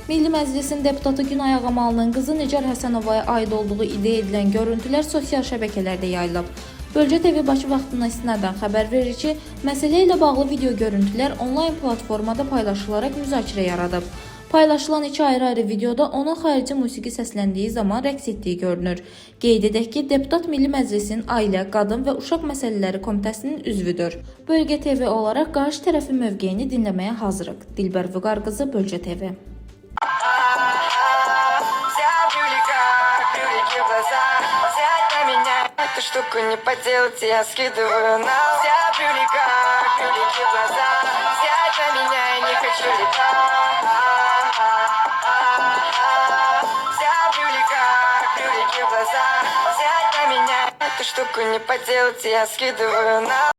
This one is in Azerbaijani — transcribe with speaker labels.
Speaker 1: Milli Məclisin deputatı Günay Ağamalının qızı Nigar Həsənovaya aid olduğu iddia edilən görüntülər sosial şəbəkələrdə yayılıb. Bölgə TV Bakı vaxtına istinadən xəbər verir ki, məsələ ilə bağlı video görüntülər onlayn platformada paylaşılaraq müzakirə yaradıb. Paylaşılan iki ayrı-ayrı videoda onun xarici musiqi səsləndiyi zaman rəqs etdiyi görünür. Qeyd edək ki, deputat Milli Məclisin Ailə, Qadın və Uşaq Məsələləri Komitəsinin üzvüdür. Bölgə TV olaraq qarşı tərəfin mövqeyini dinləməyə hazırıq. Dilbər Vüqar qızı, Bölgə TV.
Speaker 2: Эту штуку не поделать, я скидываю на вся привлека, кролики в глаза. Взять на меня я не хочу летать. Вся привлека, кролики в глаза. Взять на меня эту штуку не поделать, я скидываю на